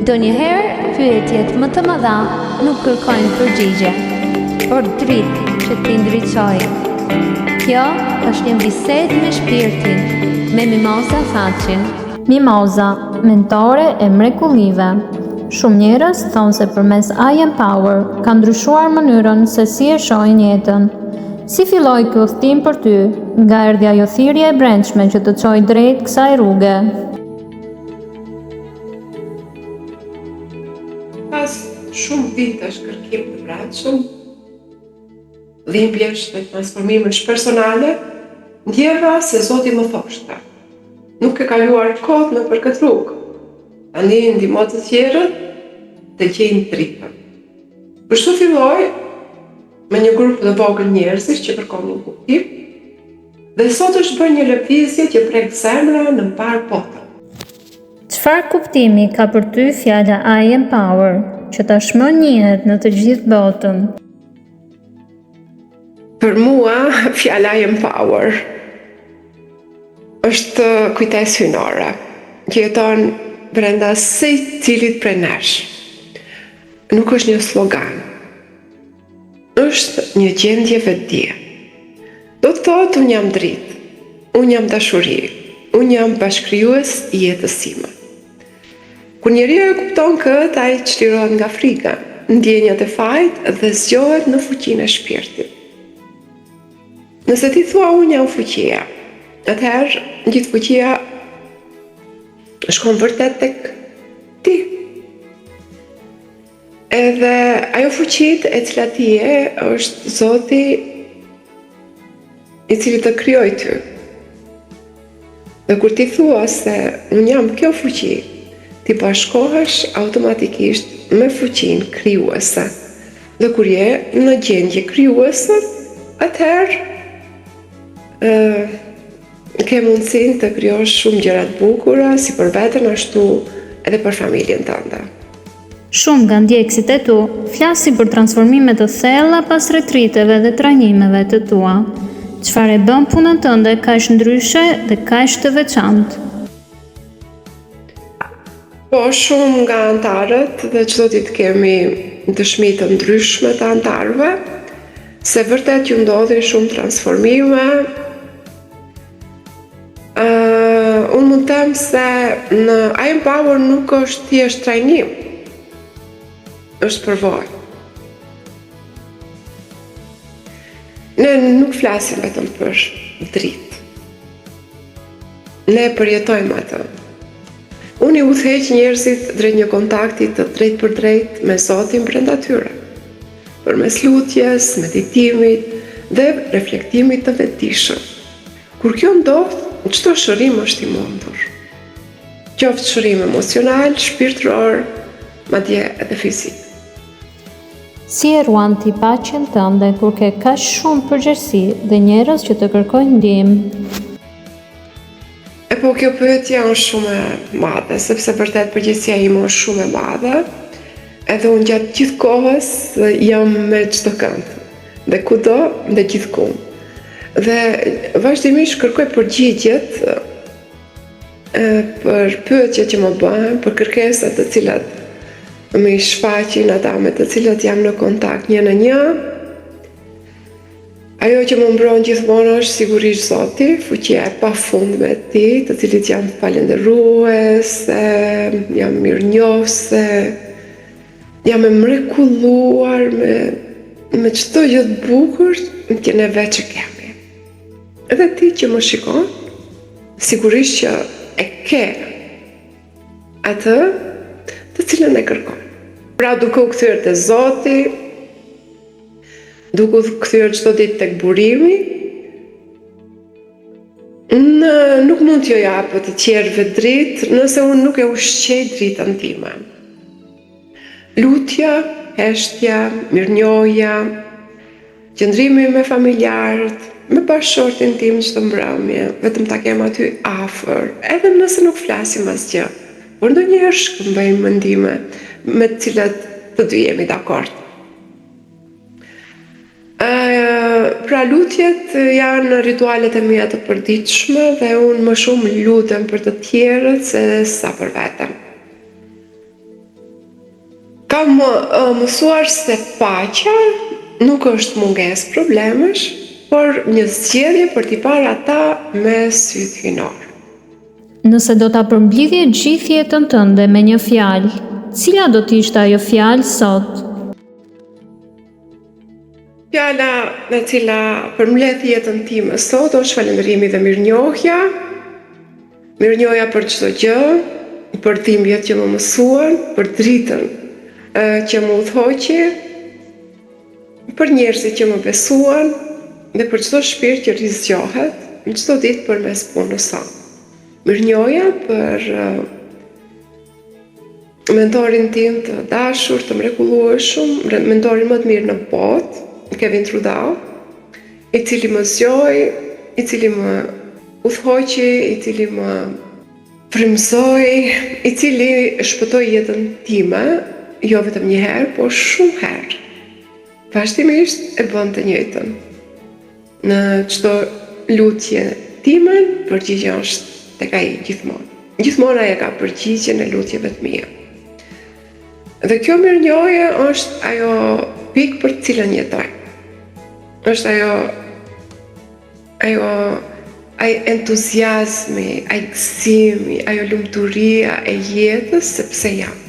Donjëherë, pyetjet më të mëdha nuk kërkojnë përgjigje, por dritë që t'i ndriçojë. Kjo është një bisedë me shpirtin, me Mimoza Thaçin. Mimoza, mentore e mrekullive. Shumë njerëz thonë se përmes I Empower ka ndryshuar mënyrën se si e shohin jetën. Si filloi ky udhtim për ty? Nga erdhi ajo thirrje e brendshme që të çojë drejt kësaj rruge? Pas shumë vitesh kërkim të brendshëm, dhimbjesh dhe transformimesh personale, ndjeva se Zoti më thoshte: nuk e kaluar kohë në për këtë rrugë. Tani ndihmo të tjerët të gjejnë dritën. Kështu filloi me një grup të vogël njerëzish që kërkonin kuptim, dhe sot është bërë një lëvizje që prek zemra në mbar botën. Çfarë kuptimi ka për ty fjala I Empower, që tashmë njihet në të gjithë botën? Për mua, fjala I Empower është kujtesë hyjnore, që jeton brenda secilit prej nesh. Nuk është një slogan, është një gjendje vetdije. Do të thotë, unë jam dritë, unë jam dashuri, unë jam bashkëkrijues i jetës time. Kur njeriu e kupton këtë, ai çlirohet nga frika, ndjenjat e fajt dhe zgjohet në fuqinë e shpirtit. Nëse ti thua unë jam fuqia, atëherë gjithë fuqia shkon vërtet tek ti. Edhe ajo fuqit e cila ti je është Zoti i cili të krijoi ty. Dhe kur ti thua se unë jam kjo fuqi, ti bashkohesh automatikisht me fuqinë krijuese. Dhe kur je në gjendje krijuese, atëherë ke mundësinë të krijosh shumë gjëra të bukura, si për veten ashtu edhe për familjen tënde. Shumë nga ndjekësit e tu flasin për transformime të thella pas retriteve dhe trajnimeve të tua. Çfarë e bën punën tënde kaq ndryshe dhe kaq të veçantë? Po, shumë nga antarët dhe çdo ditë kemi dëshmi të ndryshme të antarëve, se vërtet ju ndodhin shumë transformime. Unë mund të them se në I Empower nuk është thjesht trajnim, është përvojë. Ne nuk flasim vetëm për dritë. Ne përjetojmë atë. Unë i udhëheq njerëzit drejt një kontakti të drejt për drejt me Zotin brenda tyre, përmes lutjes, meditimit dhe reflektimit të vetëdijshëm. Kur kjo ndodh, çdo shërim është i mundur. Qoftë shërim emocional, shpirtëror, madje edhe fizik. Si e ruan ti paqen tënde kur ke kaq shumë përgjegjësi dhe njerëz që të kërkojnë ndihmë? Po, kjo pyetje është shumë e madhe, sepse vërtet përgjegjësia ime është shumë e madhe, edhe unë gjatë gjithë kohës jam me çdo kënd, dhe kudo dhe gjithkund. Dhe vazhdimisht kërkoj përgjigjet për pyetjet që më bëhen, për kërkesat të cilat më i shfaqin ata me të cilat jam në kontakt një në një. Ajo që më mbron gjithmonë është sigurisht Zoti, fuqia e pafundme e Tij, të cilit jam falendëruese, jam mirënjohëse, jam e mrekulluar me çdo gjë të bukur që ne veç e kemi. Edhe ti që më shikon, sigurisht që e ke atë të cilën e kërkon. Pra duke u kthyer te Zoti, duke u kthyer çdo ditë tek burimi, nuk mund t'ju jap të tjerëve dritë nëse unë nuk e ushqej dritën time. Lutja, heshtja, mirënjohja, qëndrimi me familjarët, me bashkëshortin tim çdo mbrëmje, vetëm ta kem aty afër, edhe nëse nuk flasim asgjë, por ndonjëherë shkëmbejmë mendime me të cilat të dy jemi dakord. Pra lutjet janë ritualet e mia të përditshme dhe unë më shumë lutem për të tjerët se sa për veten. Kam mësuar se paqja nuk është mungesë problemesh, por një zgjedhje për t'i parë ata me sytë hynor. Nëse do ta përmbledhje gjithë jetën tënde me një fjalë, cila do t'ishte ajo fjalë sot? Fjala me cila përmbledh jetën time sot është falënderimi dhe mirënjohja. Mirënjohja për çdo gjë, për dhimbjet që më mësuan, për dritën që më udhëhoqi, për njerëzit që më besuan dhe për çdo shpirt që rizgjohet në çdo ditë përmes punës së. Mirënjohja për mentorin tim të dashur, të mrekullueshëm, mentorin më të mirë në botë, Kevin Trudau, i cili më zgjoi, i cili më udhëhoqi, i cili më frymëzoi, i cili shpëtoi jetën time, jo vetëm një herë, por shumë herë. Vazhdimisht e bën të njëjtën. Në çdo lutje time, përgjigjja është tek ai gjithmonë. Gjithmonë ai ka përgjigjen e lutjeve të mia. Dhe kjo mirënjohje është ajo pikë për të cilën jetoj. Është ai entuziazmi, ai gëzimi, ajo lumturia e jetës sepse jam.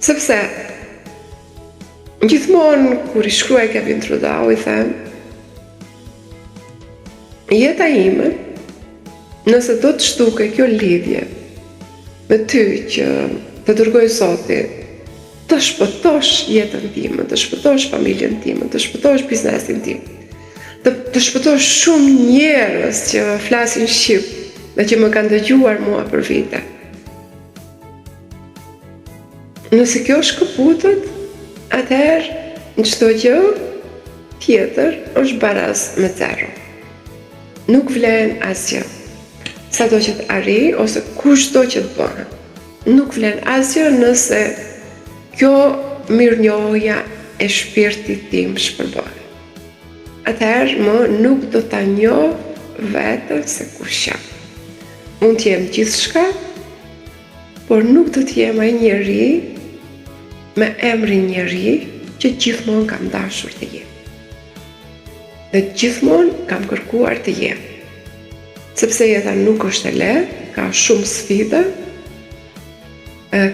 Sepse gjithmonë kur i shkruaj Kevin Trudau i them, jeta ime, nëse do të shtuke kjo lidhje me ty që të dërgoj Zoti, të shpëtosh jetën time, të shpëtosh familjen time, të shpëtosh biznesin tim, të shpëtosh shumë njerëz që flasin shqip dhe që më kanë dëgjuar mua për vite. Nëse kjo shkëputet, atëherë në çdo gjë tjetër është baraz me zero. Nuk vlen asgjë. Sado që të arri ose kushdo që të bëhet. Nuk vlen asgjë nëse kjo mirënjohja e shpirtit tim shpërbëhet. Atëherë më nuk do ta njoh veten se kush jam. Mund të jem gjithçka, por nuk do të jem ai njeri me emrin njeri që gjithmonë kam dashur të jem. Dhe gjithmonë kam kërkuar të jem. Sepse jeta nuk është e lehtë, ka shumë sfida,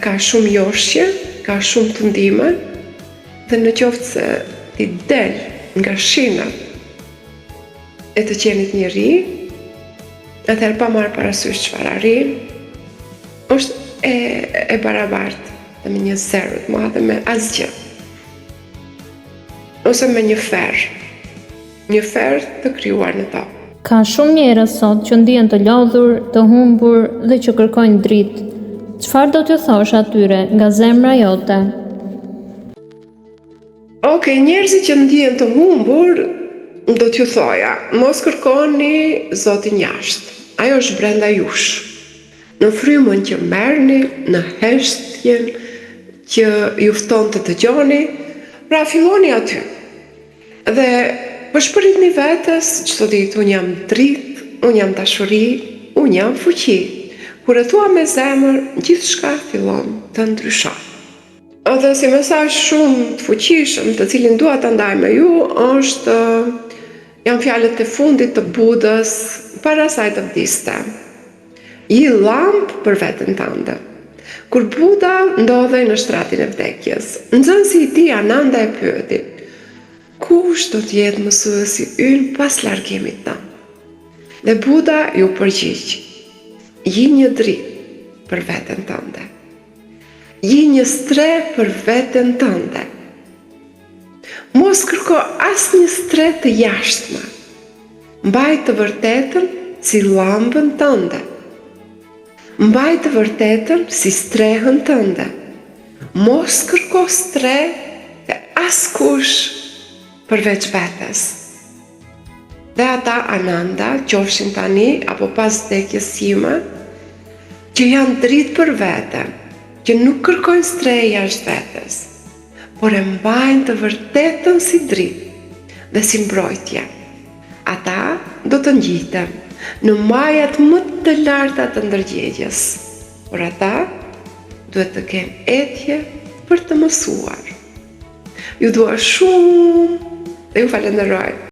ka shumë joshje, ka shumë të ndime, dhe në qoftë se ti del nga shina e të qenit njeri, atëherë pa marrë parasysh çfarë arrin, është e barabartë dhe me një zero të madhe me asgjë. Ose me një ferë të krijuar në tokë. Ka shumë njerëz sot që ndihen të lodhur, të humbur dhe që kërkojnë dritë. Çfarë do t'ju thosh atyre nga zemra jote? Okej, njerëzit që ndihen të humbur, do t'ju thoja, mos kërkoni Zotin jashtë. Ajo është brenda jush. Në frymën që merrni, në heshtjen që ju fton të dëgjoni, pra filloni aty. Dhe përshpëritni vetes çdo ditë, unë jam dritë, unë jam dashuri, unë jam fuqi. Kur e thua me zemër, gjithçka fillon të ndryshon. Dhe si mesazh shumë të fuqishëm, të cilin dua ta ndaj me ju, janë fjalët e fundit të Budës para saj të vdiste. Je llampë për veten tënde. Kur Buda ndodhej në shtratin e vdekjes, nxënësi i tij Ananda e pyeti: kush do të jetë mësuesi ynë pas largimit tënd? Dhe Buda ju përgjigj: je një dritë për veten tënde. Je një stre për veten tënde. Mos kërko asnjë stre të jashtme. Mbaj të vërtetën si llambën tënde. Mbaj të vërtetën si strehën tënde. Mos kërko stre të askush përveç vetes. Dhe ata Ananda, qofshin tani apo pas vdekjes sime, që janë dritë për veten, që nuk kërkojnë strehe jashtë vetes, por e mbajnë të vërtetën si dritë dhe si mbrojtje. Ata do të ngjiten në majat më të larta të ndërgjegjes, por ata duhet të kenë etje për të mësuar. Ju dua shumë dhe ju falenderoj.